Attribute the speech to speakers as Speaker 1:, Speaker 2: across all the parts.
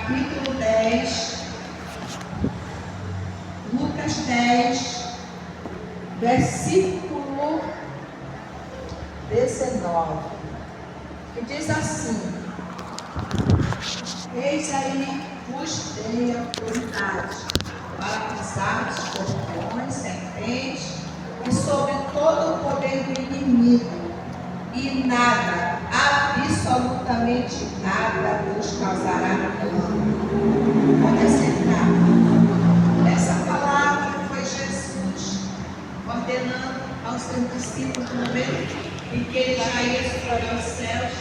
Speaker 1: capítulo 10, Lucas 10, versículo 19, que diz assim: eis aí vos dei autoridade para pisar os escorpiões, serpentes e sobre todo o poder do inimigo, e nada, absolutamente nada vos causará dano. Pode acertar. Essa palavra foi Jesus ordenando aos seus discípulos no momento em que ele já ia subir aos céus.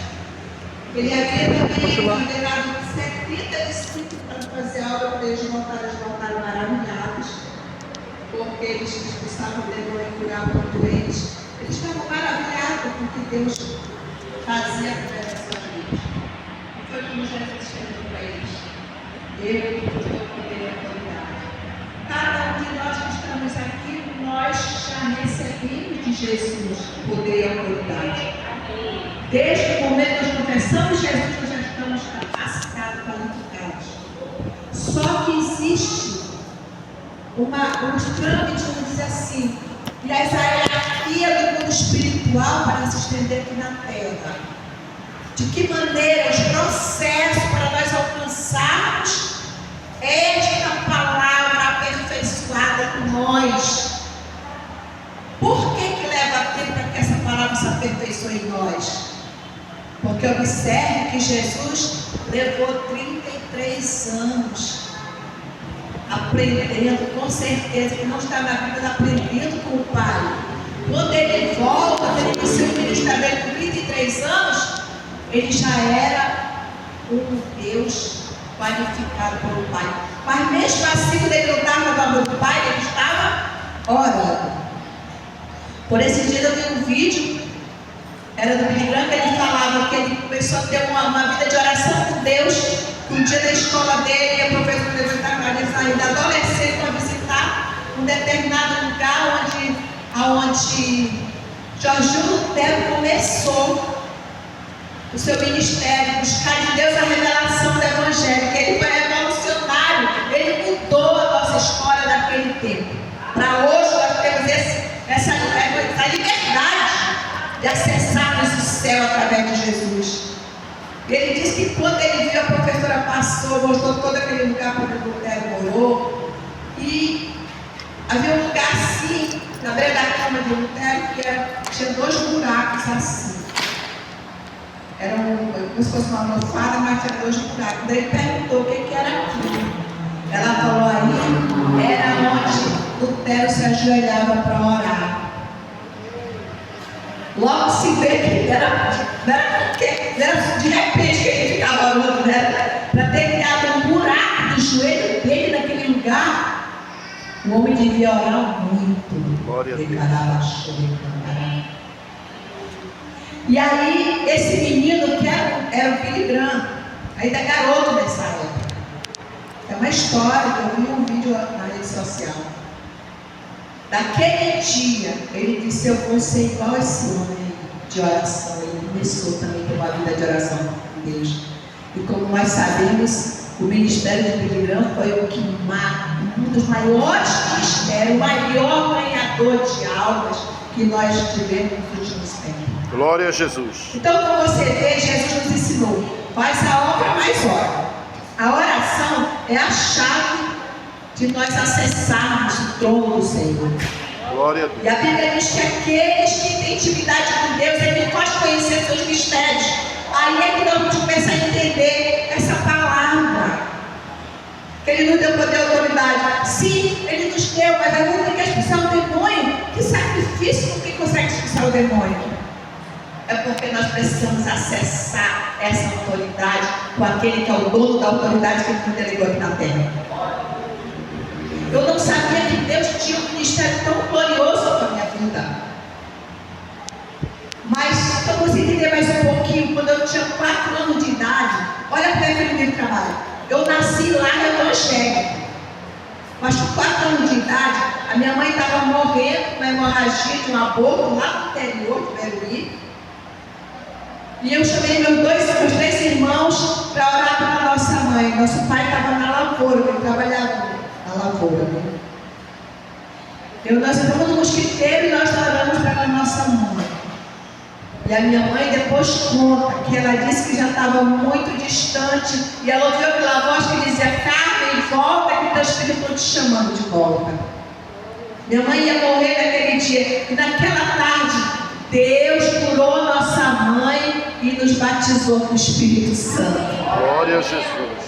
Speaker 1: Ele havia também ordenado 70 discípulos para fazer a obra, para eles voltaram maravilhados, porque eles expulsavam o demônio e curavam doentes. Eles estavam maravilhados com o que Deus fazia através das suas vidas. E foi como Jesus chegou para eles: eu te dou poder e autoridade. Cada um de nós que estamos aqui, nós já recebemos de Jesus poder e autoridade. Desde o momento que nós confessamos Jesus, nós já estamos capacitados, qualificados. Só que existe uns trâmites, vamos dizer assim, e essa hierarquia do mundo espiritual para se estender aqui na terra. De que maneira os processos para nós alcançarmos esta palavra aperfeiçoada em nós? Por que leva tempo para que essa palavra se aperfeiçoe em nós? Porque observe que Jesus levou 33 anos aprendendo, com certeza, que não está na Bíblia, aprendendo com o Pai. Quando ele volta, quando ele iniciou o ministério dele com 33 anos, ele já era um Deus qualificado pelo Pai. Mas mesmo assim, quando ele não estava no amor do Pai, ele estava orando. Por esses dias eu vi um vídeo, era do Billy Graham, que ele falava que ele começou a ter uma vida de oração com Deus. Um dia na escola dele, a professora levantar para ele sair da adolescente para visitar um determinado lugar onde Jorge Lutero começou o seu ministério, buscar de Deus a revelação do Evangelho, que ele foi revolucionário, ele mudou a nossa história daquele tempo. Para hoje nós temos essa liberdade de acessarmos o céu através de Jesus. Ele disse que quando ele viu, a professora passou, mostrou todo aquele lugar onde o Lutero morou, e havia um lugar assim, na beira da cama de Lutero, que tinha 2 buracos assim. Era como se fosse uma almofada, mas tinha 2 buracos. Daí ele perguntou o que era aquilo. Ela falou: aí era onde Lutero se ajoelhava para orar. Logo se vê que era de repente que ele ficava orando, para ter criado um buraco no joelho dele naquele lugar. O homem devia orar muito.
Speaker 2: Glória a Deus.
Speaker 1: E aí, esse menino que era o Billy Graham, ainda garoto nessa época. É uma história que eu vi um vídeo na rede social. Naquele dia, ele disse: eu vou ser igual a esse homem de oração. Ele começou também a ter uma vida de oração com Deus. E como nós sabemos, o ministério de Billy Graham foi um dos maiores ministérios, o maior ganhador de almas que nós tivemos nos últimos tempos.
Speaker 2: Glória a Jesus.
Speaker 1: Então, como você vê, Jesus nos ensinou: faz a obra, mais ora. A oração é a chave de nós acessarmos o trono do Senhor.
Speaker 2: Glória a Deus.
Speaker 1: E a Bíblia diz que aqueles que têm intimidade com Deus, Ele pode conhecer seus mistérios. Aí é que nós vamos começar a entender essa palavra. Que Ele nos deu poder e autoridade. Sim, Ele nos deu, mas a gente quer expulsar o demônio. Que sacrifício com quem consegue expulsar o demônio? É porque nós precisamos acessar essa autoridade com aquele que é o dono da autoridade que Ele nos delegou aqui na terra. Eu não sabia que Deus tinha um ministério tão glorioso para a minha vida. Mas eu consigo entender mais um pouquinho. Quando eu tinha 4 anos de idade, olha para aquele meu trabalho. Eu nasci lá no evangélico. Mas com 4 anos de idade, a minha mãe estava morrendo com uma hemorragia de um aborto lá no interior de Beruí. E eu chamei meus três irmãos para orar pela nossa mãe. Nosso pai estava na lavoura, ele trabalhava na lavoura. Né? Nós entramos no mosquiteiro e nós oramos pela nossa mãe. E a minha mãe depois conta que ela disse que já estava muito distante. E ela ouviu aquela voz que dizia: Carmen, volta que teus filhos estão te chamando de volta. Minha mãe ia morrer naquele dia. E naquela tarde, Deus curou nossa mãe e nos batizou com o Espírito Santo.
Speaker 2: Glória a Jesus.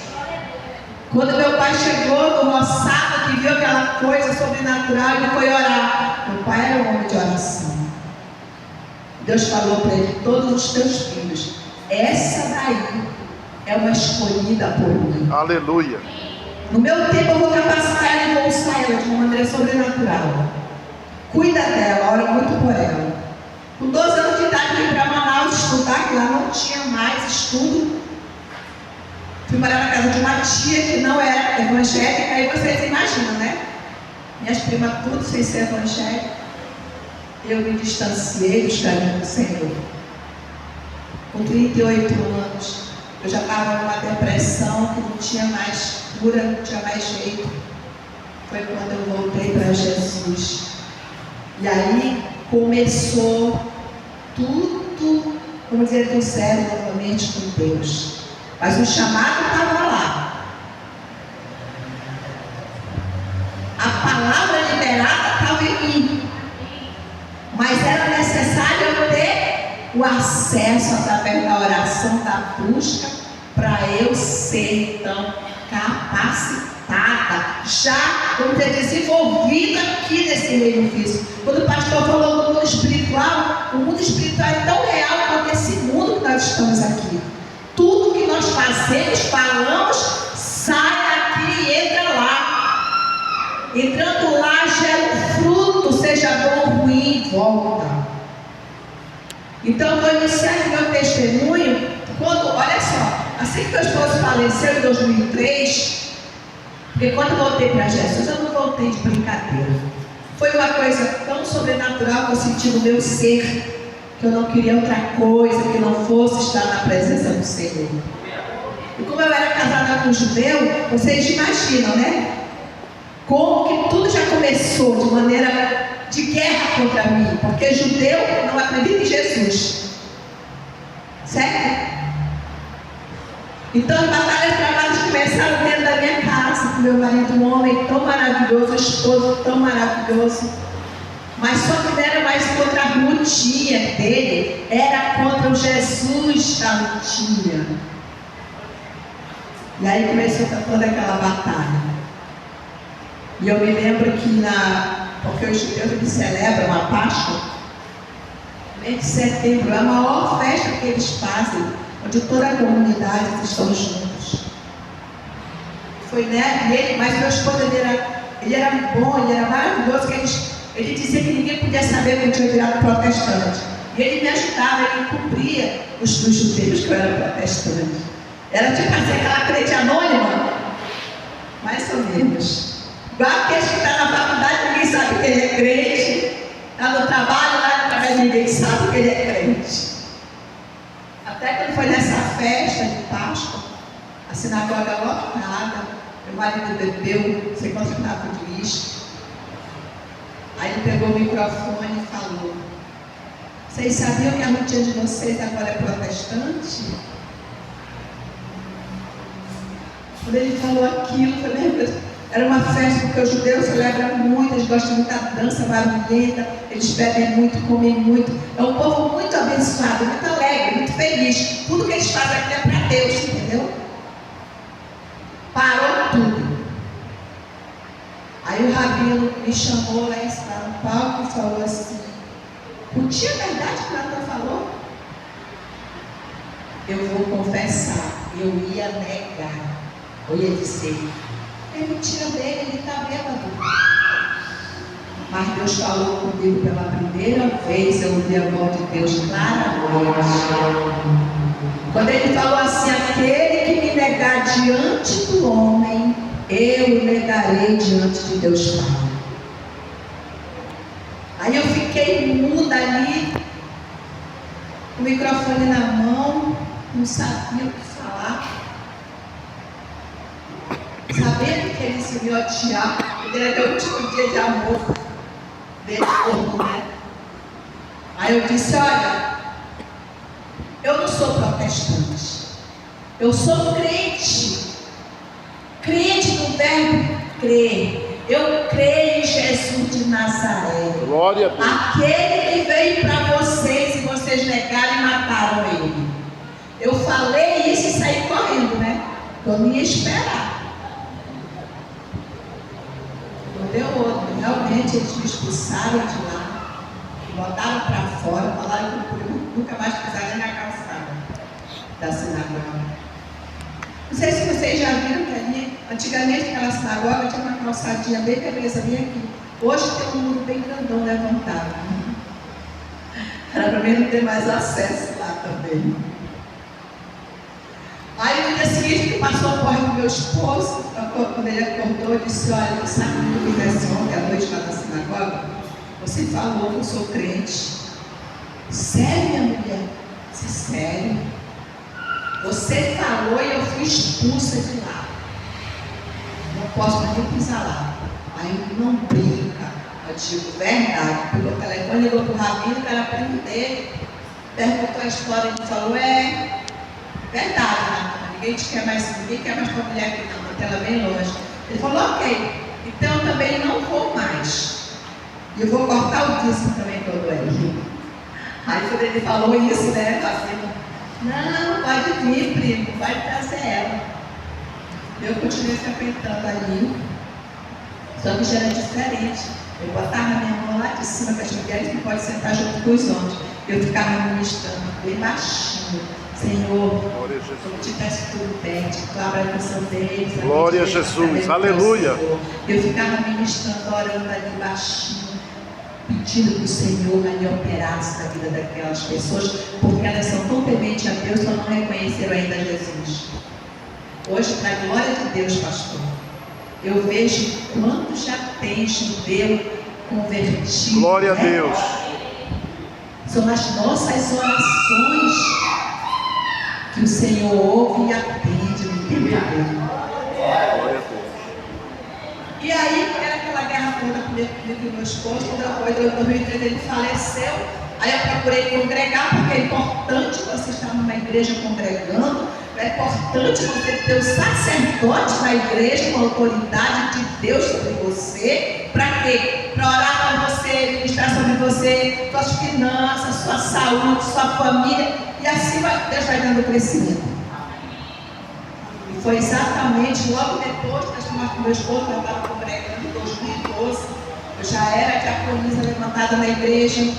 Speaker 1: Quando meu pai chegou no roçado, que viu aquela coisa sobrenatural, ele foi orar. Meu pai era um homem de oração. Deus falou para ele: todos os teus filhos, essa daí é uma escolhida por mim.
Speaker 2: Aleluia.
Speaker 1: No meu tempo eu vou capacitar ela e vou usar ela de uma maneira sobrenatural. Cuida dela, ora muito por ela. Com 12 anos de idade, fui para Manaus estudar, que lá não tinha mais estudo. Fui morar na casa de uma tia que não era evangélica, aí vocês imaginam, né? Minhas primas tudo sem ser evangélica. Eu me distanciei dos caminhos do Senhor. Com 38 anos, eu já estava numa depressão que não tinha mais cura, não tinha mais jeito. Foi quando eu voltei para Jesus. E aí começou tudo, vamos dizer, do zero novamente com Deus. Mas o chamado estava lá. A palavra liberada estava em mim. Mas era necessário eu ter o acesso através da oração, da busca, para eu ser então capacitada, já, vamos dizer, desenvolvida aqui nesse meio físico. Quando o pastor falou do mundo espiritual, o mundo espiritual é tão real quanto esse mundo que nós estamos aqui. Tudo que nós fazemos, falamos, sai daqui e entra lá. Entrando lá, gera um fruto, seja bom ou ruim, volta. Então, vou iniciar meu testemunho. Quando, olha só, assim que meu esposo faleceu em 2003, porque quando eu voltei para Jesus, eu não voltei de brincadeira. Foi uma coisa tão sobrenatural que eu senti no meu ser, que eu não queria outra coisa que não fosse estar na presença do Senhor. E como eu era casada com um judeu, vocês imaginam, né? Como que tudo já começou de maneira de guerra contra mim, porque judeu não acredita em Jesus, certo? Então as batalhas travadas começaram dentro da minha casa, com meu marido, um homem tão maravilhoso, um esposo tão maravilhoso. Mas só que não era mais contra a lutinha dele, era contra o Jesus da lutinha. E aí começou toda aquela batalha. E eu me lembro que porque os judeus eles celebram a Páscoa, mês de setembro, é a maior festa que eles fazem, onde toda a comunidade estão juntos. Foi, né? Mas meu esposo, ele era bom, ele era maravilhoso, que ele dizia que ninguém podia saber que eu tinha virado protestante. E ele me ajudava, ele encobria os judeus que eu era protestante. Era tipo assim, aquela crente anônima, mais ou menos. Igual aqueles que estão na faculdade, ninguém sabe que ele é crente. Está no trabalho, lá no trabalho, ninguém sabe que ele é crente. Até quando foi nessa festa de Páscoa, a sinagoga lotada, meu marido bebeu, não sei quantos garrafas de uísque. Aí ele pegou o microfone e falou: vocês sabiam que a rotina de vocês agora é protestante? Quando ele falou aquilo, foi mesmo. Era uma festa porque os judeus celebram muito, eles gostam muito da dança barulhenta, eles bebem muito, comem muito. É um povo muito abençoado, muito alegre, muito feliz. Tudo que eles fazem aqui é para Deus, entendeu? Parou tudo. Aí o rabino me chamou lá em cima no palco e falou assim: tinha verdade que o Natan falou? Eu vou confessar, eu ia negar, eu ia dizer: é mentira dele, ele está bêbado. Mas Deus falou comigo pela primeira vez, eu ouvi a voz de Deus claramente. Quando ele falou assim: aquele que me negar diante do homem, eu o negarei diante de Deus Pai. Aí eu fiquei muda ali, microfone na mão, não sabia o que falar. Sabendo que ele se me odiar, porque era meu último dia de amor dele todo, né? Aí eu disse, olha, eu não sou protestante, eu sou crente no verbo crer. Eu creio em Jesus de Nazaré.
Speaker 2: Glória a Deus.
Speaker 1: Aquele que veio para vocês e vocês negaram e mataram ele. Eu falei isso e saí correndo, né? Eu não ia esperar. Não deu outro. Realmente eles me expulsaram de lá, botaram para fora, falaram que eu nunca mais pisaria na calçada da sinagoga. Não sei se vocês já viram que ali, antigamente aquela sinagoga tinha uma calçadinha bem beleza, bem aqui. Hoje tem um muro bem grandão levantado. Era para mim não ter mais acesso lá também. Aí no dia seguinte que passou a porta do meu esposo, quando ele acordou, eu disse, olha, sabe o que eu fizesse ontem à noite lá na sinagoga? Você falou que eu sou crente. Sério, minha mulher? Disse, sério? Você falou e eu fui expulsa de lá. Não posso mais nem pisar lá. Aí não brinca. Eu digo, verdade. Pegou o telefone, ligou para o rabino, que era primo dele. Perguntou a história, ele falou, verdade, né? Ninguém quer mais tua mulher aqui não, até ela bem longe. Ele falou, ok, então eu também não vou mais. E eu vou cortar o dízimo também todo ele. Aí quando ele falou isso, né, assim, não, pode vir, primo, vai trazer ela. Eu continuei frequentando ali, só que já era diferente. Eu botava minha mão lá de cima, que as mulheres não podem sentar junto com os homens. Eu ficava ministrando bem baixinho. Senhor, como te peço tudo bem, te cobra a atenção deles.
Speaker 2: Glória a Jesus, aleluia.
Speaker 1: Eu ficava ministrando, orando ali baixinho, pedindo para o Senhor ali operasse na vida daquelas pessoas, porque elas são tão tementes a Deus que não reconheceram ainda Jesus. Hoje, para a glória de Deus, pastor, eu vejo quanto já tem judeu convertido.
Speaker 2: Glória a Deus.
Speaker 1: São as nossas orações que o Senhor ouve e atende no tempo dele.
Speaker 2: Glória a Deus.
Speaker 1: E aí, era aquela guerra toda comigo e meu esposo, quando em 2013 ele faleceu, aí eu procurei congregar, porque é importante você estar numa igreja congregando, é importante você ter o sacerdote na igreja com a autoridade de Deus sobre você. Para quê? Para orar para você, ministrar sobre você, suas finanças, sua saúde, sua família, e assim Deus vai dando crescimento. E foi exatamente logo depois que nós fomos com meu esposo, eu estava congregando em 2012, eu já era diaconisa levantada na igreja,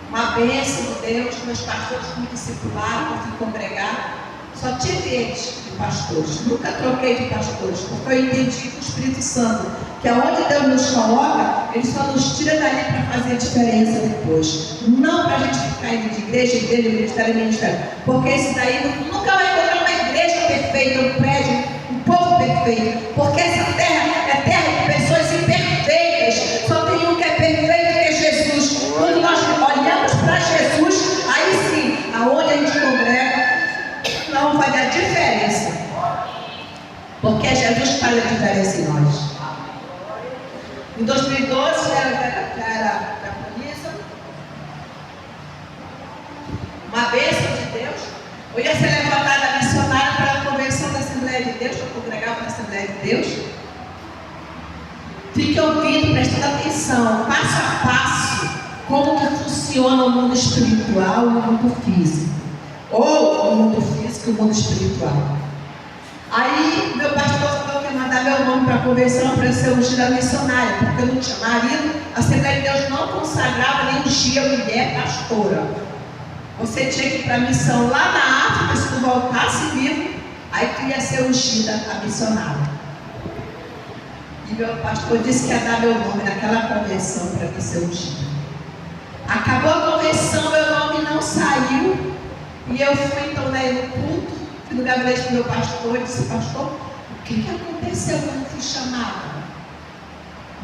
Speaker 1: uma bênção de Deus, meus pastores me discipularam, eu fui congregar. Só tive eles de pastores, nunca troquei de pastores, porque eu entendi com o Espírito Santo que aonde Deus nos coloca, Ele só nos tira dali para fazer a diferença depois. Não para a gente ficar indo de igreja, ministério, porque isso daí nunca vai encontrar uma igreja perfeita, um prédio, um povo perfeito, porque essa terra é terra de pessoas imperfeitas, só tem um que é perfeito, que é Jesus. Quando nós olhamos para Jesus, aí sim, aonde a gente congrega, não vai dar diferença, porque é Jesus que faz a diferença em nós. Em 2012 já era diaconisa, uma bênção de Deus. Eu ia ser levantada missionária para a convenção da Assembleia de Deus, que eu congregava na Assembleia de Deus. Fique ouvindo, prestando atenção, passo a passo, como que funciona o mundo espiritual e o mundo físico. Ou o mundo físico e o mundo espiritual. Aí meu pastor falou que ia mandar meu nome para a convenção para ser ungida missionária, porque eu não tinha marido, a Assembleia de Deus não consagrava nem ungia mulher pastora. Você tinha que ir para a missão lá na África, se tu voltasse vivo, aí tu ia ser ungida a missionária. E meu pastor disse que ia dar meu nome naquela convenção para mim ser ungida. Acabou a convenção, meu nome não saiu. E eu fui então no culto, fui no gabinete do meu pastor e disse, pastor, o que aconteceu quando eu fui chamada?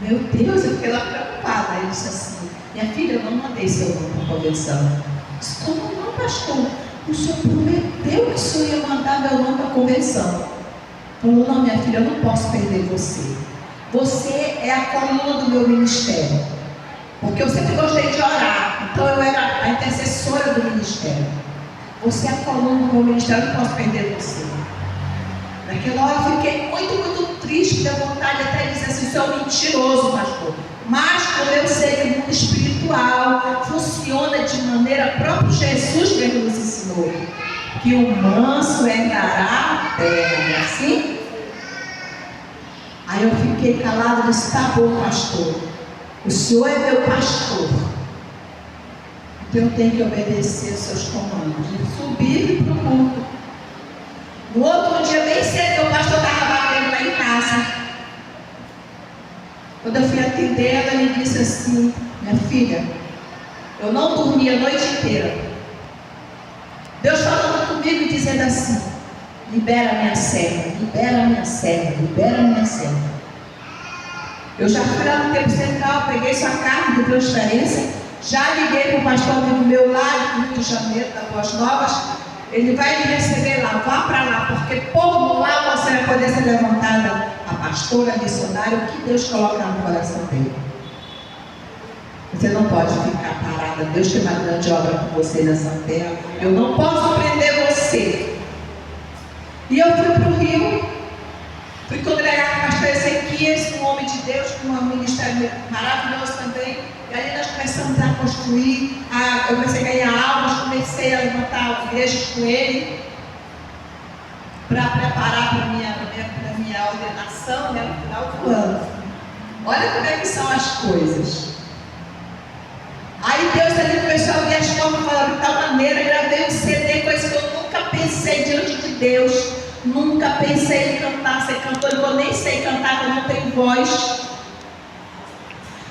Speaker 1: Meu Deus, eu fiquei lá preocupada. Ele disse assim, minha filha, eu não mandei seu nome para a convenção. Disse, como não, pastor? O senhor prometeu que o senhor ia mandar meu nome para a convenção. Falou, não, minha filha, eu não posso perder você. Você é a coluna do meu ministério. Porque eu sempre gostei de orar. Então eu era a intercessora do ministério. Você é a coluna do meu ministério, eu não posso perder você. Naquela hora eu fiquei muito triste, deu vontade até de dizer assim, você é um mentiroso, pastor. Mas como eu sei que o mundo espiritual funciona de maneira, próprio Jesus mesmo nos ensinou, que o manso entrará na terra, não é assim? Aí eu fiquei calada e disse, tá bom, pastor, o senhor é meu pastor, então eu tenho que obedecer aos seus comandos. E subi para o culto. No outro dia, bem cedo, o pastor estava batendo lá em casa. Quando eu fui atender, ela me disse assim, minha filha, eu não dormi a noite inteira. Deus falando comigo e dizendo assim, libera minha serva, libera minha serva, libera minha serva. Eu já fui lá no tempo central, peguei sua carta de transferência, já liguei para o pastor amigo meu lá do Rio de Janeiro, da Boas Novas. Ele vai me receber lá, vá para lá, porque por lá você vai poder ser levantada a pastora, a missionária, o que Deus colocar no coração dele. Você não pode ficar parada. Deus tem uma grande obra com você nessa terra. Eu não posso prender você. E eu fui para o Rio, fui congregar com o pastor Ezequias, um homem de Deus, com um ministério maravilhoso também. E ali nós começamos a construir, eu comecei a ganhar almas, comecei a levantar igrejas com ele, para preparar para a minha ordenação, né, no final do ano. Olha como é que são as coisas. Aí Deus ali começou a abrir as portas, falando de tal maneira, gravei um CD, coisa que eu nunca pensei diante de Deus, nunca pensei em cantar, ser cantora, eu nem sei cantar, porque eu não tenho voz.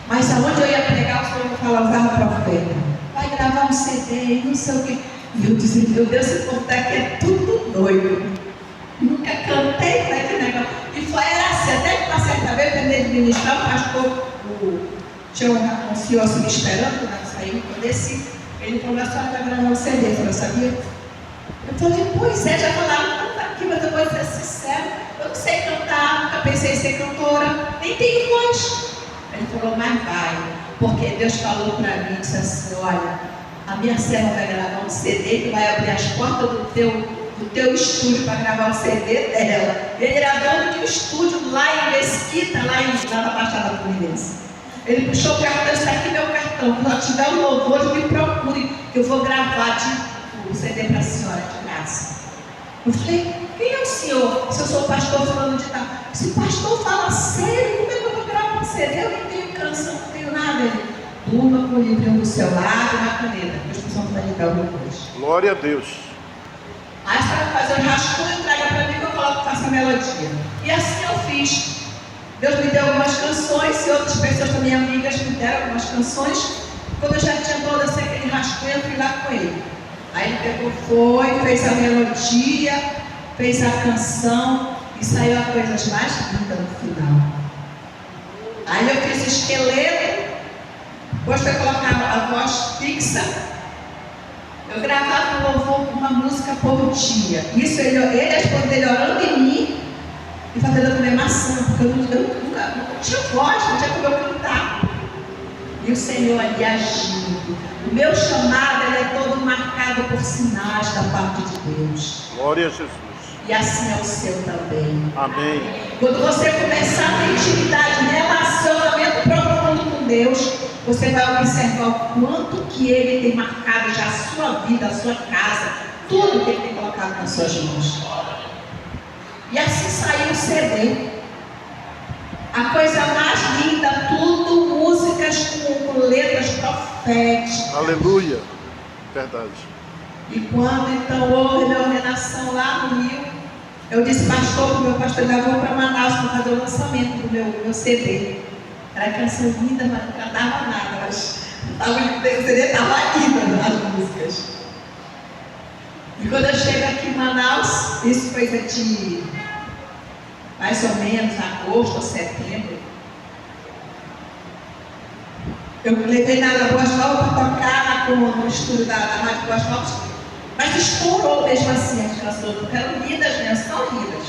Speaker 1: Mas aonde eu ia pregar, o Senhor falava profeta, vai gravar um CD, não sei o que. E eu disse, meu Deus, esse povo daqui é tudo doido. Nunca cantei para aquele negócio. E foi assim, até que uma certa vez, eu de ministrar, o pastor, um senhor assim me esperando, né, saiu, quando eu desci, ele falou, a senhora vai gravar um CD, eu falei, sabia? Eu falei, pois é, já falaram tanto aqui, mas eu vou ser sincero, eu não sei cantar, nunca pensei em ser cantora, nem tenho voz. Ele falou, mas vai, porque Deus falou para mim, disse assim, olha, a minha serva vai gravar um CD que vai abrir as portas do teu estúdio para gravar o CD dela. Ele era dono de um estúdio lá em Mesquita, lá na Baixada Fluminense. Ele puxou o cartão, está aqui meu cartão, quando tiver um louvor, me procure, que eu vou gravar o CD para a senhora de graça. Eu falei, quem é o senhor? Se eu sou o pastor falando de tal. Se o pastor fala sério, como é que eu vou gravar um CD? Eu não tenho canção, não tenho nada. Ele, durma com o livrinho do seu lado, uma caneta, que as pessoas vão ligar depois.
Speaker 2: Glória a Deus.
Speaker 1: Aí você vai fazer um rascunho, entrega para mim que eu coloco, faço a melodia. E assim eu fiz. Deus me deu algumas canções e outras pessoas também amigas me deram algumas canções. Quando eu já tinha todo aquele rascunho, eu fui lá com ele. Aí ele pegou, fez a melodia, fez a canção e saiu a coisa mais linda no final. Aí eu fiz esqueleto, depois foi colocar a voz fixa. Eu gravava no louvor uma música por dia. Isso ele a esposa dele orando em mim e fazendo a comemoração, porque eu nunca tinha voz, não tinha como eu cantar. E o Senhor ali agindo. O meu chamado ele é todo marcado por sinais da parte de Deus.
Speaker 2: Glória a Jesus.
Speaker 1: E assim é o seu também.
Speaker 2: Amém.
Speaker 1: Quando você começar a ter intimidade, relacionamento profundo com Deus, você vai observar o quanto que Ele tem marcado já a sua vida, a sua casa, tudo que Ele tem colocado nas suas mãos. E assim saiu o CD. A coisa mais linda, tudo músicas com letras proféticas.
Speaker 2: Aleluia. Verdade.
Speaker 1: E quando então houve minha ordenação lá no Rio, eu disse, pastor, o meu pastor levou para Manaus para fazer o lançamento do meu CD. Era canção linda, mas não cantava nada. Mas o CD estava linda nas músicas. E quando eu chego aqui em Manaus, isso foi de mais ou menos agosto ou setembro, eu levei na Boas Novas para tocar na lá no estúdio da Rádio Boas Novas, mas estourou mesmo assim as canções, porque eram lindas mesmo, são lindas.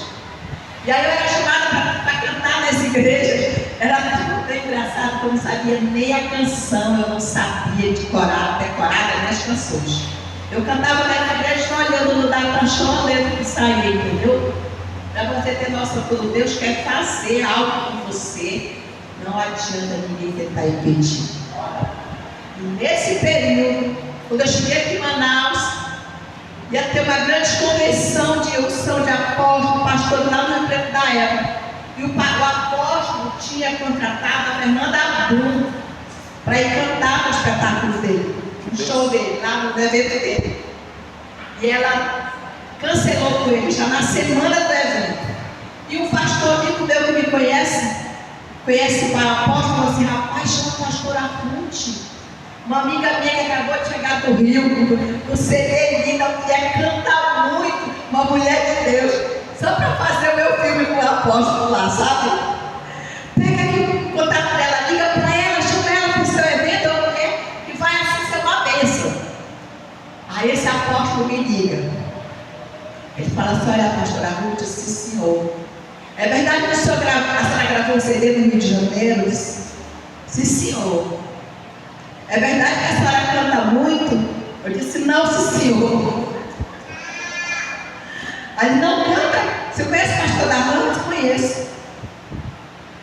Speaker 1: E aí eu era chamada para cantar nas igrejas, era tudo tão engraçado, que eu não sabia nem a canção, eu não sabia decorar as minhas canções. Eu cantava na igreja olhando no dar só a letra que saía, entendeu? Para você ter noção, quando Deus quer fazer algo com você, não adianta ninguém tentar impedir. E nesse período, quando eu cheguei aqui em Manaus, ia ter uma grande convenção de unção de apóstolo, pastor lá no emprego da época. E o apóstolo tinha contratado a Fernanda Abum para ir cantar no espetáculo dele, no show dele, lá no evento dele. E ela cancelou com ele já na semana do evento. E um pastor amigo meu que me conhece o apóstolo, falou assim: rapaz, chama a pastora Ruth, uma amiga minha que acabou de chegar do Rio, você é linda, mulher, canta muito, uma mulher de Deus, só para fazer o meu filme com o apóstolo lá, sabe? Pega aqui o contato dela, liga para ela, chama ela para o seu evento, que vai assim ser uma bênção. Aí esse apóstolo me liga. Ele fala assim: olha, pastora Ruth, sim, senhor. É verdade que a senhora gravou um CD no Rio de Janeiro? Eu disse: sim, senhor. É verdade que a senhora canta muito? Eu disse: não, sim, senhor. Aí ele: não canta? Você conhece o pastor da Ramos? Conheço.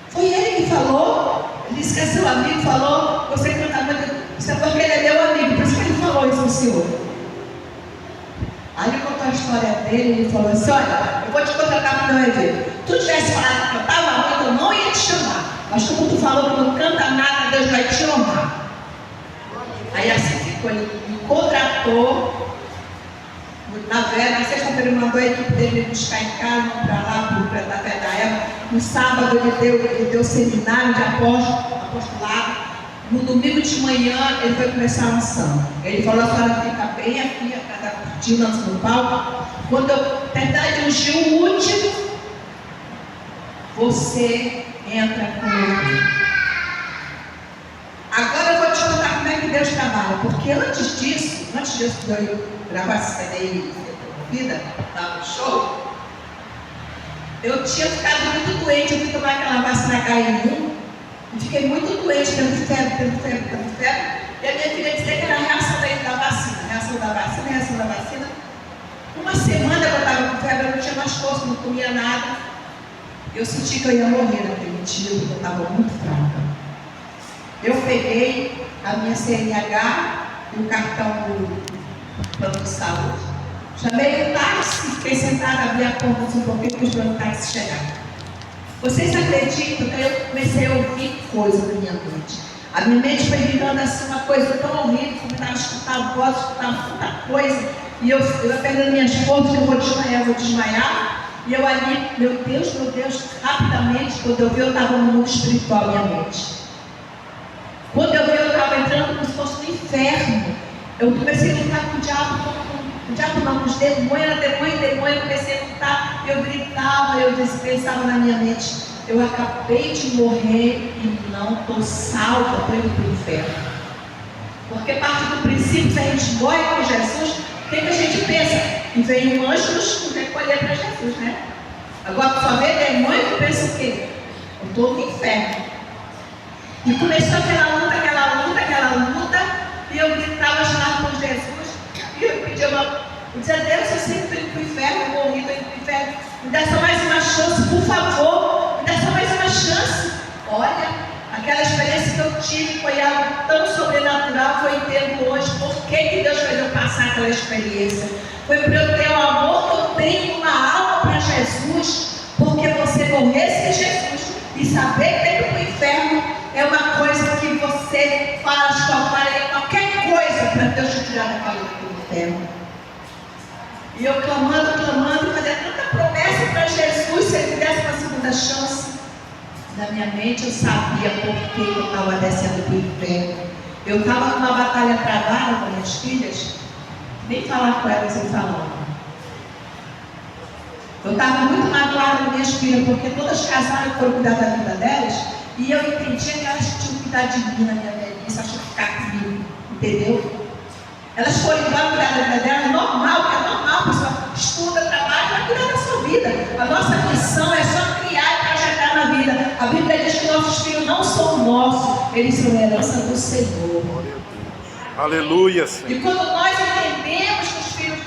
Speaker 1: Foi ele que falou. Ele disse que é seu amigo, falou: você canta muito. Isso é porque ele é meu amigo, por isso que ele falou isso, senhor. Aí ele contou a história dele, ele falou assim: olha, eu vou te contratar para o meu evento. Tu tivesse falado que cantava muito, eu não ia te chamar. Mas como tu falou que não canta nada, Deus vai te honrar. Aí assim ficou, ele me contratou. Na sexta-feira ele mandou a equipe dele me buscar em casa, para lá, para a Fé da Eva. No sábado ele deu seminário de apostolado. No domingo de manhã ele foi começar a unção. Ele falou: a senhora fica bem aqui, a cada curtindo no palco. Quando eu terminar de ungir o último, você entra com ele. Agora eu vou te contar como é que Deus trabalha. Porque antes disso de eu gravar esse CD vida, lá no show, eu tinha ficado muito doente. Eu fui tomar aquela vacina H1 e fiquei muito doente, tendo febre. E a minha filha dizia que era a reação da vacina. Uma semana eu estava com febre, eu não tinha mais força, não comia nada. Eu senti que eu ia morrer naquele dia, porque eu estava muito fraca. Eu peguei a minha CNH e o cartão do plano de saúde. Chamei o táxi, fiquei sentada, abri a porta um pouquinho para os meus táxis chegarem. Vocês acreditam que eu comecei a ouvir coisa na minha mente? A minha mente foi virando assim uma coisa tão horrível, que eu estava escutando voz, escutando tanta coisa, e eu perdendo minhas forças, eu vou desmaiar. E eu ali, meu Deus, rapidamente, quando eu vi, eu estava no mundo espiritual, minha mente. Quando eu vi, eu estava entrando como se fosse no inferno. Eu comecei a lutar com o diabo não, com os demônios, eu comecei a lutar, eu gritava, eu pensava na minha mente: eu acabei de morrer e não estou salva, estou indo para o inferno. Porque parte do princípio, se a gente morre com Jesus, o que a gente pensa? E vem um anjo nos recolher para Jesus, né? Agora, só vê demônio e pensa o quê? Eu estou no inferno. E começou aquela luta, e eu gritava, chamava por Jesus, e eu pedia eu dizia: Deus, eu sempre fui para o inferno, eu morri, estou indo para o inferno, me dá só mais uma chance, por favor, me dá só mais uma chance. Olha, aquela experiência que eu tive foi algo tão sobrenatural que eu entendo hoje por que Deus fez eu passar aquela experiência. Foi para eu ter o amor que eu tenho, uma alma para Jesus, porque você morrer sem Jesus e saber que tem que ir para o inferno é uma coisa que você faz, qualquer coisa para Deus te tirar daquele inferno. E eu clamando, fazendo tanta promessa para Jesus, se ele me desse uma segunda chance. Na minha mente eu sabia por que eu estava descendo para o inferno. Eu estava numa batalha travada com minhas filhas, nem falar com elas eu falava. Eu estava muito magoada com minhas filhas, porque todas casaram e foram cuidar da vida delas, e eu entendia que elas tinham que cuidar de mim na minha velhice, achou que ficar comigo, entendeu? Elas foram embora cuidar da vida dela, é normal, que é normal, a pessoa estuda, trabalha, vai cuidar da sua vida. A nossa missão é só criar e projetar na vida. A Bíblia diz que nossos filhos não são nossos, eles são herança do Senhor.
Speaker 2: Glória a Deus. Aleluia, Senhor.
Speaker 1: E quando nós entendemos que os filhos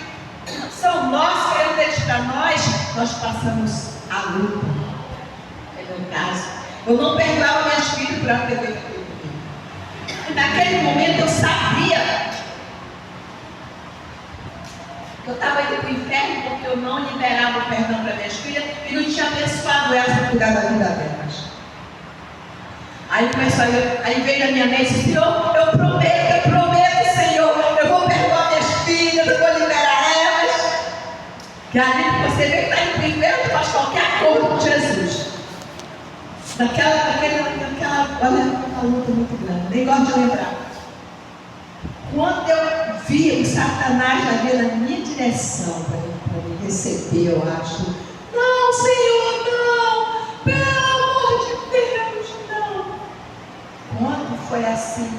Speaker 1: são nossos, queremos eles para nós passamos a luta. É meu caso. Eu não perdoava minhas filhas por ela ter feito tudo. E naquele momento eu sabia que eu estava indo para o inferno porque eu não liberava o perdão para minhas filhas e não tinha abençoado elas para cuidar da vida delas. Aí veio na minha mente, Senhor, eu prometo, Senhor, eu vou perdoar minhas filhas, eu vou liberar elas. Que ali você vê que está indo para o inferno, tu faz qualquer acordo com Jesus. Olha, uma luta muito grande, nem gosto de lembrar. Quando eu vi o Satanás já vir na minha direção para me receber, eu acho, não, Senhor, não, pelo amor de Deus, não. Quando foi assim,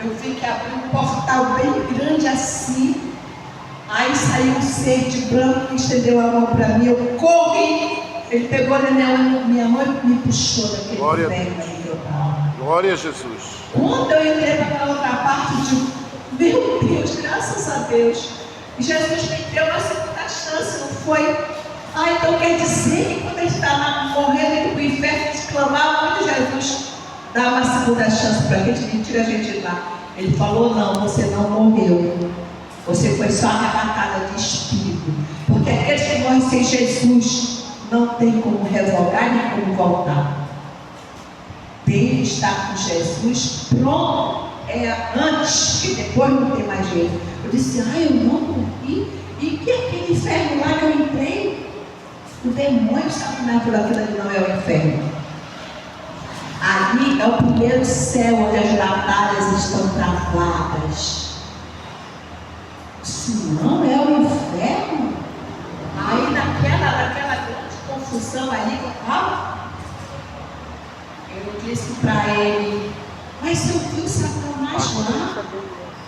Speaker 1: eu vi que abriu um portal bem grande assim, aí saiu um ser de branco que estendeu a mão para mim, eu corri, ele pegou na minha mão e me puxou daquele inferno aí que eu estava.
Speaker 2: Glória a Jesus.
Speaker 1: Quando eu entrei para aquela outra parte, eu digo, meu Deus, graças a Deus, Jesus me deu uma segunda chance, não foi? Então quer dizer que quando a gente está morrendo indo para o inferno, a gente clamava muito, Jesus dá uma segunda chance para a gente, tira a gente de lá. Ele falou, não, você não morreu, você foi só arrebatada de espírito, porque aqueles que morrem sem Jesus não tem como revogar nem como voltar. Tem que estar com Jesus pronto. Antes, que depois não tem mais jeito. Eu disse, eu não morri. E que aquele inferno lá que eu entrei? O demônio Satanás por aquilo ali não é o inferno. Ali é o primeiro céu onde as batalhas estão travadas. Se não é o inferno, aí naquela grande confusão ali, eu disse para ele, mas eu vi o Satanás lá.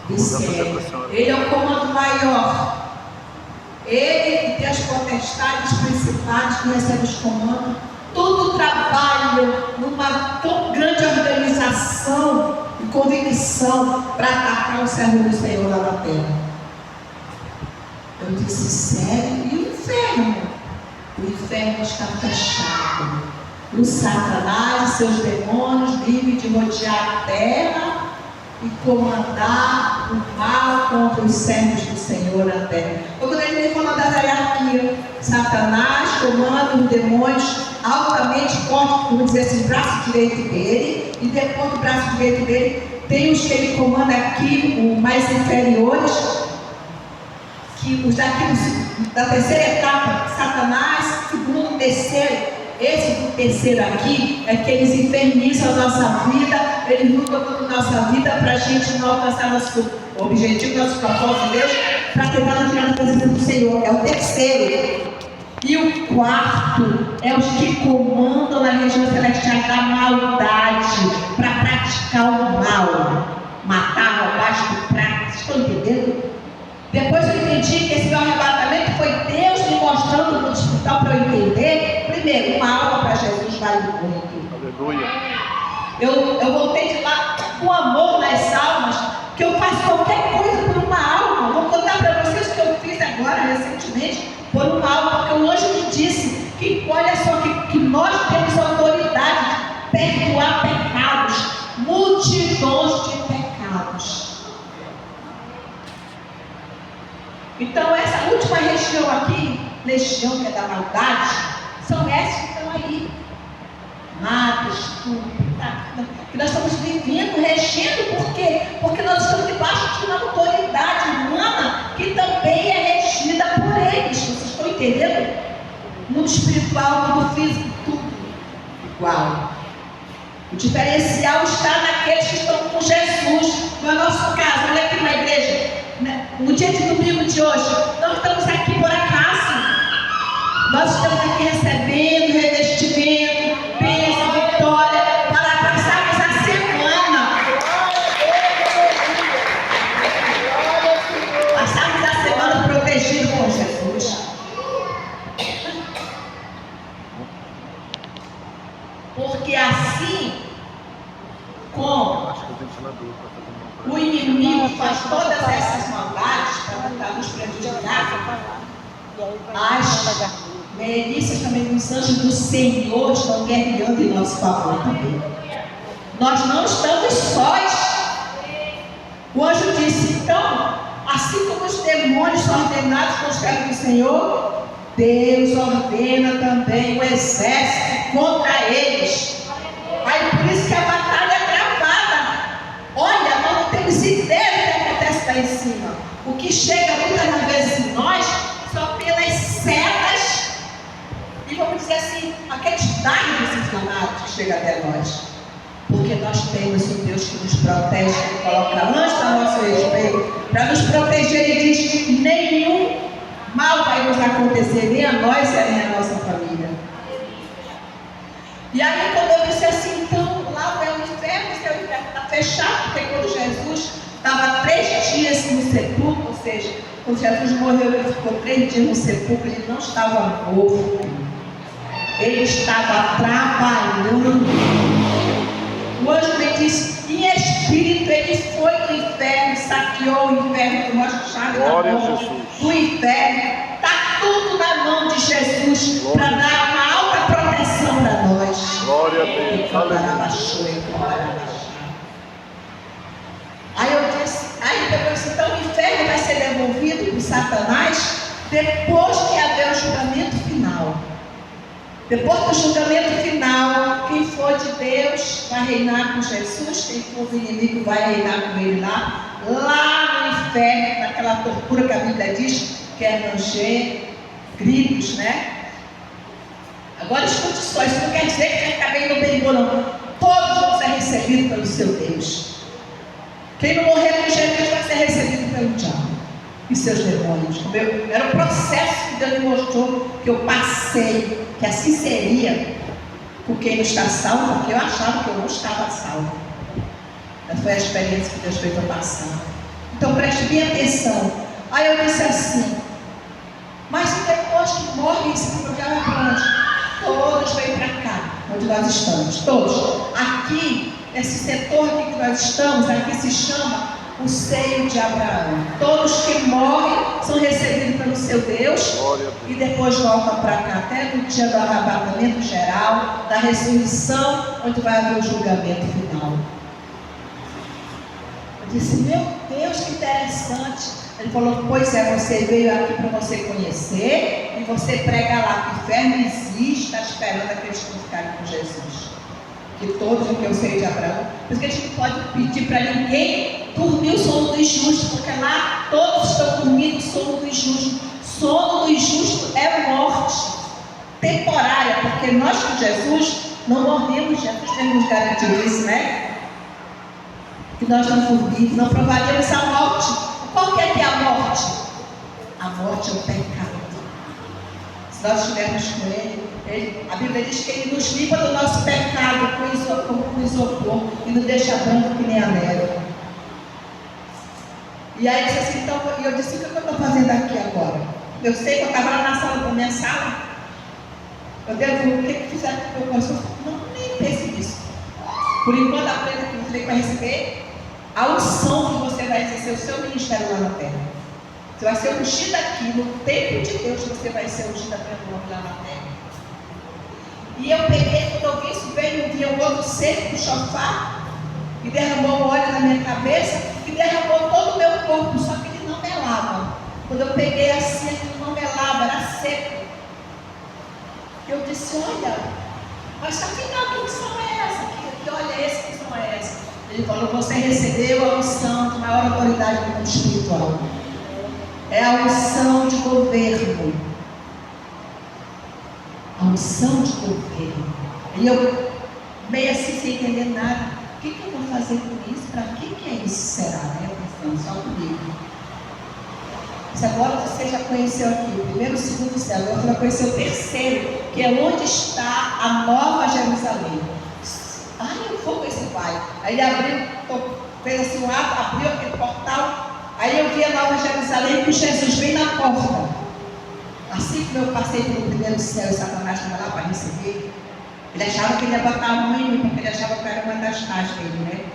Speaker 1: Disse, ele é o comando maior. Ele que tem as potestades principais, que recebe os comandos, todo trabalho numa tão grande organização e convicção para atacar o servo do Senhor lá na terra. Eu disse, sério? E o inferno? O inferno está fechado. O Satanás e seus demônios vivem de rodear a terra e comandar o mal contra os servos do Senhor na terra. Quando ele falou da hierarquia, Satanás comanda os demônios altamente fortes, vamos dizer assim, braço direito dele, e depois do braço direito dele tem os que ele comanda aqui, os mais inferiores, que os daqui da terceira etapa, Satanás, segundo, terceiro. Esse do terceiro aqui é que eles infernizam a nossa vida, eles lutam contra a nossa vida para a gente não alcançar nosso objetivo, nosso propósito de Deus, para tentar nos tirar da presença do Senhor. É o terceiro. E o quarto é os que comandam na região celestial da maldade, para praticar o mal, matar, roubar, estuprar. Vocês estão entendendo? Depois eu entendi que esse meu arrebatamento foi Deus me mostrando no hospital para eu entender. Primeiro, uma alma para Jesus vale muito.
Speaker 2: Aleluia.
Speaker 1: Eu voltei de lá com amor nas almas, que eu faço qualquer coisa por uma alma. Vou contar para vocês o que eu fiz agora, recentemente, por uma alma, porque o anjo me disse que, olha só, que nós temos autoridade de perdoar pecados, multidões de pecados. Então essa última região aqui, legião que é da maldade, são esses que estão aí. Mato, estupro, que nós estamos vivendo, regendo, por quê? Porque nós estamos debaixo de uma autoridade humana que também é regida por eles. Vocês estão entendendo? Mundo espiritual, mundo físico, tudo igual. O diferencial está naqueles que estão com Jesus. No nosso caso, olha aqui na igreja, no dia de domingo de hoje, nós estamos aqui por acaso. Nós estamos aqui recebendo revestimento, bênção, vitória, para passarmos a semana. Porque assim como
Speaker 2: Acho que o ventilador está fazendo
Speaker 1: o inimigo faz todas essas maldades para tentar nos prejudicar, as milícias também dos anjos do Senhor estão guerreando em nosso favor também. Nós não estamos sós. O anjo disse, então, assim como os demônios são ordenados com os servos do Senhor, Deus ordena também o exército contra eles. Aí por isso que a batalha é travada. Olha, nós não temos ideia do que acontece lá em cima. O que chega muitas vezes em nós são pelas setas e vamos dizer assim, aqueles dardos inflamados que chegam até nós. Porque nós temos um Deus que nos protege, que coloca anjos a nosso respeito, para nos proteger. Ele diz que nenhum mal vai nos acontecer, nem a nós e nem a nossa família. E aí quando eu disse assim, então lá é o inferno está fechado, porque quando Jesus estava 3 dias no sepulcro, ou seja, quando Jesus morreu, ele ficou 3 dias no sepulcro, ele não estava morto, ele estava trabalhando. O anjo me disse, em espírito, ele foi no inferno, saqueou o inferno, tomou a chave na mão do inferno. Está tudo na mão de Jesus para dar uma alta proteção para nós.
Speaker 2: Glória a Deus.
Speaker 1: Aí eu disse, então o inferno vai ser devolvido por Satanás depois que haver o julgamento final. Depois do julgamento final, quem for de Deus vai reinar com Jesus, quem for do inimigo vai reinar com ele lá no inferno, naquela tortura que a Bíblia diz, que é ranger, gritos, né? Agora escute só, isso não quer dizer que vai ficar bem no bem não. Todos vão ser recebidos pelo seu Deus. Quem não morrer com Jesus vai ser recebido pelo diabo e seus demônios. Era o processo que Deus me mostrou, que eu passei, que assim seria com quem não está salvo, porque eu achava que eu não estava salvo. Essa foi a experiência que Deus fez eu passar. Então preste bem atenção. Aí eu disse assim, mas depois que morre esse programa para onde? Todos vêm para cá, onde nós estamos, todos. Aqui, esse setor aqui que nós estamos, aqui se chama o seio de Abraão. Todos que morrem são recebidos pelo seu Deus e depois voltam para cá, até no dia do arrebatamento geral, da ressurreição, onde vai haver o julgamento final. Eu disse, meu Deus, que interessante. Ele falou, pois é, você veio aqui para você conhecer e você prega lá que o inferno existe, está esperando aqueles que ficarem com Jesus. Que todos, que eu sei de Abraão, por isso que a gente não pode pedir para ninguém dormir o sono dos justos, porque lá todos estão dormindo o sono dos justos. Sono dos justos é morte temporária, porque nós com Jesus não morremos, Jesus tem nos garantido isso, né? Que nós não provaríamos a morte. Qual que é a morte? A morte é o pecado. Se nós estivermos com Ele, a Bíblia diz que Ele nos limpa do nosso pecado com isopor e nos deixa branco que nem a neve. E aí disse assim, então, eu disse, o que eu estou fazendo aqui agora? Eu sei que eu estava lá na sala, da minha sala. Eu devo, o que fizeram com o meu coração? Não, nem pense nisso. Por enquanto, aprenda que você vai receber a unção que você vai exercer o seu ministério lá na terra. Você vai ser ungida aqui, no tempo de Deus, você vai ser ungida pelo nome lá na terra. E eu peguei, quando eu vi isso, veio um outro seco do chofar, e derramou óleo na minha cabeça, e derramou todo o meu corpo, só que ele não melava. Quando eu peguei assim, ele não melava, era seco. Eu disse, olha, mas afinal, que unção é essa? Que olha é esse, que unção é essa? Ele falou, você recebeu a unção de maior autoridade do mundo espiritual. É a unção de governo. A unção de governo. E eu, meio assim, sem entender nada. O que eu vou fazer com isso? Para que é isso? Será? Né? Pensando só comigo. Se agora você já conheceu aqui o primeiro, o segundo, o céu, agora você vai conhecer o terceiro, que é onde está a Nova Jerusalém. Eu vou com esse pai. Aí ele abriu, fez assim um ato, abriu aquele portal. Aí eu vi a Nova Jerusalém com Jesus bem na porta. Assim que eu passei pelo primeiro céu e Satanás estava lá para receber, Ele achava que ele ia botar a mão em mim, porque ele achava que eu era uma das tais dele, né?